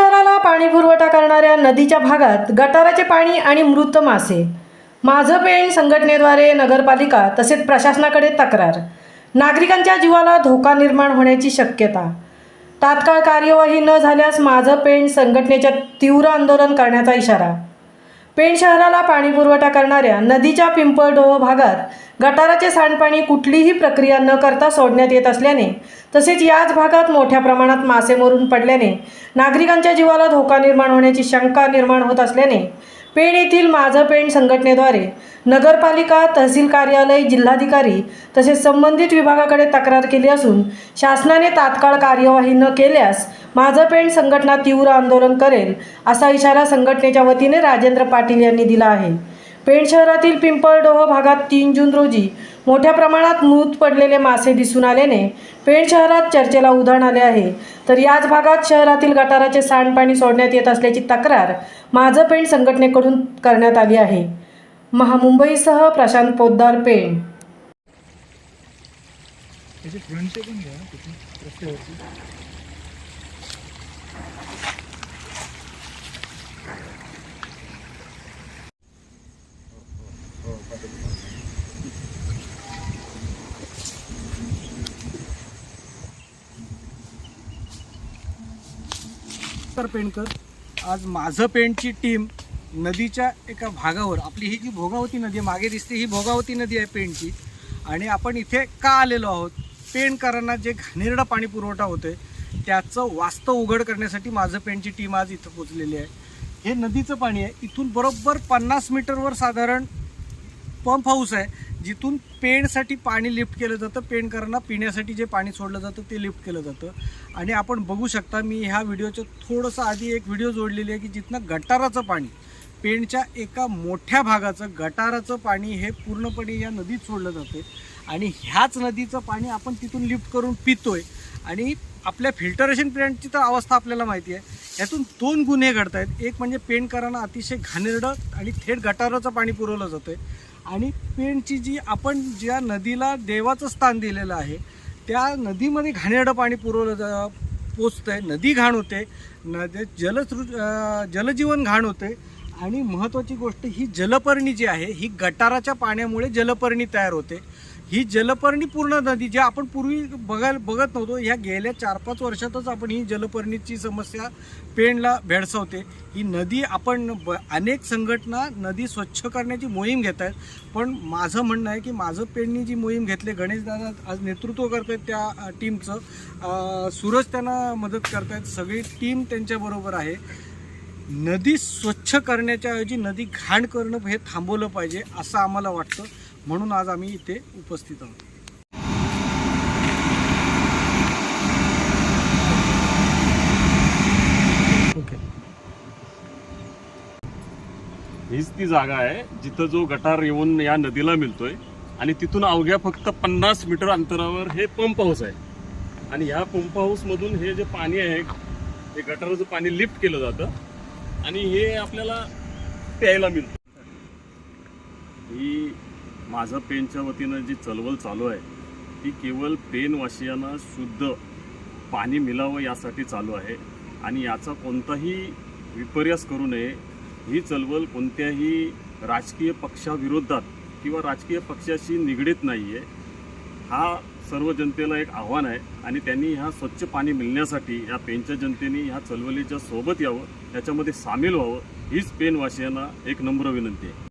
शहराला पाणी पुरवठा करणाऱ्या नदीच्या भागात गटाराचे पाणी आणि मृत मासे. माझं पेण संघटनेद्वारे नगरपालिका तसेच प्रशासनाकडे तक्रार. नागरिकांच्या जीवाला धोका निर्माण होण्याची शक्यता. तात्काळ कार्यवाही न झाल्यास माझं पेण संघटनेच्या तीव्र आंदोलन करण्याचा इशारा. पेण शहराला पाणी पुरवठा करणाऱ्या नदीच्या पिंपळडोह भागात गटाराचे सांडपाणी कुठलीही प्रक्रिया न करता सोडण्यात येत असल्याने तसेच याच भागात मोठ्या प्रमाणात मासे मरून पडल्याने नागरिकांच्या जीवाला धोका निर्माण होण्याची शंका निर्माण होत असल्याने पेण येथील माझं पेण संघटनेद्वारे नगरपालिका, तहसील कार्यालय, जिल्हाधिकारी तसेच संबंधित विभागाकडे तक्रार केली असून शासनाने तात्काळ कार्यवाही न केल्यास माझं पेण संघटना तीव्र आंदोलन करेल असा इशारा संघटनेच्या वतीने राजेंद्र पाटील यांनी दिला आहे. पेण शहरातील पिंपळडोह भागात 3 जून रोजी मोठ्या प्रमाणात मृत पडलेले मासे दिसून आल्याने पेण शहरात चर्चेला उधाण आले आहे. तर याच भागात शहरातील गटाराचे सांडपाणी सोडण्यात येत असल्याची तक्रार माझं पेण संघटनेकडून करण्यात आली आहे. मुंबईसह प्रशांत पोद्दार, पेण. पेणकर, आज माझं पेणची टीम नदीच्या एका भागावर, आपली ही जी भोगावती नदी मागे दिसते ही भोगावती नदी आहे पेणची, आणि आपण इथे का आलेलो आहोत? पेणकरांना जे घाणेरडा पाणी पुरवठा होतोय त्याचं वास्तव उघड करण्यासाठी माझं पेणची टीम आज इथं पोचलेली आहे. हे नदीचं पाणी आहे. इथून बरोबर 50 मीटरवर साधारण पंप हाऊस आहे जिथून पेणसाठी पाणी लिफ्ट केलं जातं. पेणकरांना पिण्यासाठी जे पाणी सोडलं जातं ते लिफ्ट केलं जातं. आणि आपण बघू शकता, मी ह्या व्हिडिओच्या थोडंसं आधी एक व्हिडिओ जोडलेली आहे की जिथनं गटाराचं पाणी, पेणच्या एका मोठ्या भागाचं गटाराचं पाणी हे पूर्णपणे या नदीत सोडलं जाते. आणि ह्याच नदीचं पाणी आपण तिथून लिफ्ट करून पितोय. आणि आपल्या फिल्टरेशन प्लॅन्टची तर अवस्था आपल्याला माहिती आहे. यातून 2 गुन्हे घडत आहेत. एक म्हणजे पेणकरांना अतिशय घाणेरडं आणि थेट गटाराचं पाणी पुरवलं जातं आहे. आणि पेणची जी आपण ज्या नदीला देवाचं स्थान दिलेलं आहे त्या नदीमध्ये घाणेरडं पाणी पुरवलं पोचतं आहे. नदी घाण होते, जलजीवन घाण होते. आणि महत्त्वाची गोष्ट, ही जलपर्णी जी आहे ही गटाराच्या पाण्यामुळे जलपर्णी तयार होते. ही जलपर्णी पूर्ण नदी जी आपण पूर्वी बघत नव्हतो, ह्या गेल्या 4-5 वर्षातच आपण ही जलपर्णीची समस्या पेणला भेडसावते. ही नदी आपण अनेक संघटना नदी स्वच्छ करण्याची मोहीम घेत आहेत. पण माझं म्हणणं आहे की माझं पेणनी जी मोहीम घेतली, गणेशदादा आज नेतृत्व करत आहेत त्या टीमचं, सूरज त्यांना मदत करत आहेत, सगळी टीम त्यांच्याबरोबर आहे. नदी स्वच्छ करण्याच्या ऐवजी नदी घाण करणं हे थांबवलं पाहिजे असं आम्हाला वाटतं. म्हणून आज आम्ही इथे उपस्थित आहोत. हीच ती जागा आहे जिथं जो गटार येऊन या नदीला मिळतोय. आणि तिथून अवघ्या फक्त 50 मीटर अंतरावर हे पंप हाऊस आहे. आणि ह्या पंप हाऊसमधून हे जे पाणी आहे ते गटाराचं पाणी लिफ्ट केलं जातं आणि हे आपल्याला प्यायला मिळतं. ही माझं पेणच्या वतीनं जी चळवळ चालू आहे ती केवळ पेणवासियांना शुद्ध पाणी मिळावं यासाठी चालू आहे. आणि याचा कोणताही विपर्यास करू नये. ही चळवळ कोणत्याही राजकीय पक्षाविरोधात किंवा राजकीय पक्षाशी निगडीत नाही आहे. हा सर्व जनतेला एक आव्हान आहे. आणि त्यांनी ह्या स्वच्छ पाणी मिळण्यासाठी या पेणच्या जनतेने ह्या चळवळीच्या सोबत यावं, त्याच्यामध्ये सामील व्हावं, हीच पेणवासियांना एक नम्र विनंती आहे.